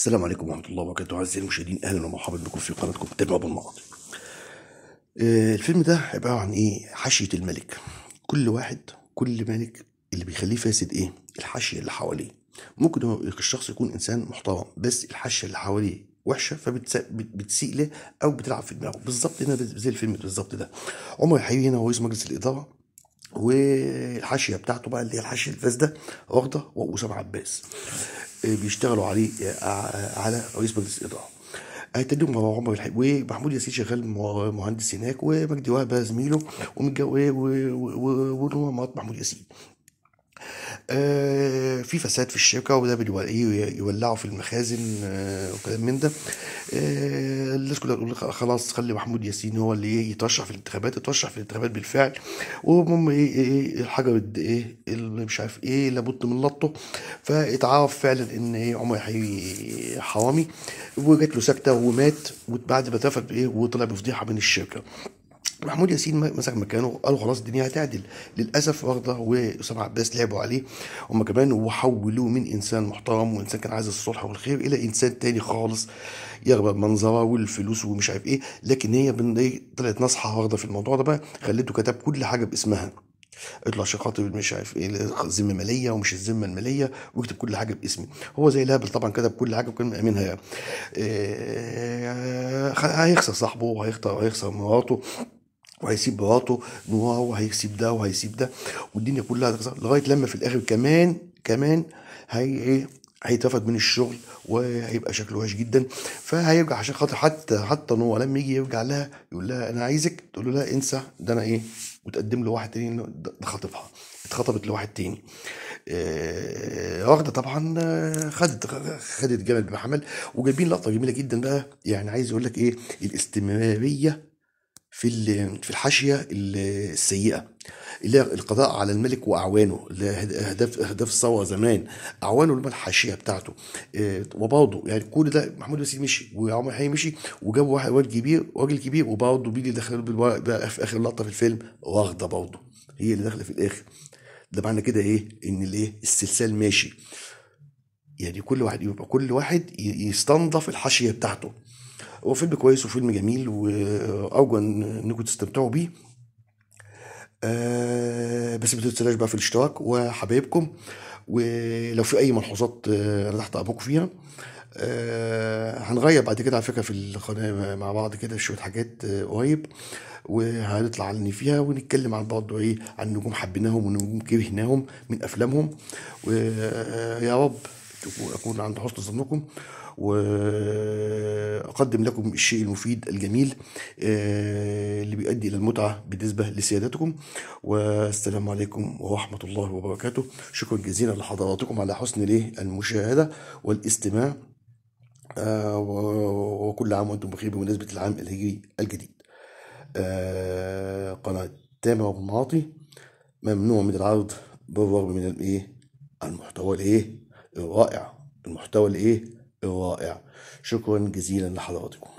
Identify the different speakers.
Speaker 1: السلام عليكم ورحمة الله وبركاته. أعزائي المشاهدين، أهلا ومرحبا بكم في قناتكم تابعوا بالماضي. الفيلم ده عبارة عن إيه؟ حاشية الملك. كل ملك اللي بيخليه فاسد إيه؟ الحاشية اللي حواليه. ممكن الشخص يكون إنسان محترم بس الحاشية اللي حواليه وحشة فبتسيء له أو بتلعب في دماغه. بالظبط هنا زي الفيلم بالظبط ده. عمر الحقيقي هنا هو رئيس مجلس الإدارة، والحاشيه بتاعته بقى اللي هي الحاشيه الفاسده واخده واسامه عباس بيشتغلوا عليه على رئيس مجلس الاداره. هيتدوا مع عمر الحقيقي ومحمود ياسين شغال مهندس هناك، ومجدي وهبه زميله ونور مرات محمود ياسين. في فساد في الشركه، وده يولعوا في المخازن وكلام من ده. الناس كلها تقول خلاص خلي محمود ياسين هو اللي يترشح في الانتخابات. اترشح في الانتخابات بالفعل، وهم الحجر اللي مش عارف ايه لابد من لطه. فاتعرف فعلا ان عمر يحيي حرامي، وجات له سكته ومات، وبعد ما اترفد وطلع بفضيحه من الشركه. محمود ياسين مسك مكانه، قالوا خلاص الدنيا هتعدل. للاسف رغده واسامه عباس لعبوا عليه هم كمان، وحولوه من انسان محترم وانسان كان عايز الصلح والخير الى انسان تاني خالص يرغب المنظره والفلوس ومش عارف ايه. لكن هي طلعت ناصحه رغده في الموضوع ده بقى، خلته كتب كل حاجه باسمها. اطلع عشان خاطر مش عارف ايه الذمه ماليه ومش الذمه الماليه، ويكتب كل حاجه باسمي. هو زي الهبل طبعا كتب كل حاجه وكان مأمنها يعني. هيخسر صاحبه وهيخسر مراته، وهيسيب مراته نوار، وهيسيب ده وهيسيب ده، والدنيا كلها هتخسر لغايه لما في الاخر كمان هي ايه هيترفد من الشغل وهيبقى شكله وحش جدا. فهيرجع عشان خاطر حتى نوار لما يجي يرجع لها يقول لها انا عايزك، تقول له لا انسى ده انا ايه، وتقدم له واحد تاني. ده خاطبها، اتخطبت لواحد تاني. واخده طبعا خدت جمل بحمل. وجايبين لقطه جميله جدا بقى، يعني عايز يقول لك ايه الاستمراريه في الحاشيه السيئه، اللي هي القضاء على الملك واعوانه، اللي هي اهداف الثوره زمان. اعوانه اللي هم الحاشيه بتاعته. وبرضه يعني كل ده محمود ياسين مشي وعمر حي مشي، وجابوا واحد راجل كبير، وبرضه اللي دخلوا بقى في اخر لقطه في الفيلم واخده برضه هي اللي داخله في الاخر. ده معنى كده ايه؟ ان السلسال ماشي. يعني كل واحد يستنضف الحاشيه بتاعته. هو فيلم كويس وفيلم جميل، وارجو انكم تستمتعوا بيه. بس ما تنسوناش بقى في الاشتراك وحبايبكم. ولو في اي ملحوظات انا تحت امركم فيها. هنغير بعد كده على فكره في القناه مع بعض كده شويه حاجات قريب، وهنطلع عني فيها ونتكلم عن برضه ايه، عن نجوم حبيناهم ونجوم كرهناهم من افلامهم. ويا رب اكون عند حسن ظنكم، واقدم لكم الشيء المفيد الجميل اللي بيؤدي الى المتعه بالنسبه لسيادتكم. والسلام عليكم ورحمه الله وبركاته. شكرا جزيلا لحضراتكم على حسن المشاهده والاستماع. وكل عام وانتم بخير بمناسبه العام الهجري الجديد. قناه تامر أبو المعاطي ممنوع من العرض بالرغم من المحتوى الرائع. المحتوى الرائع. شكرا جزيلا لحضراتكم.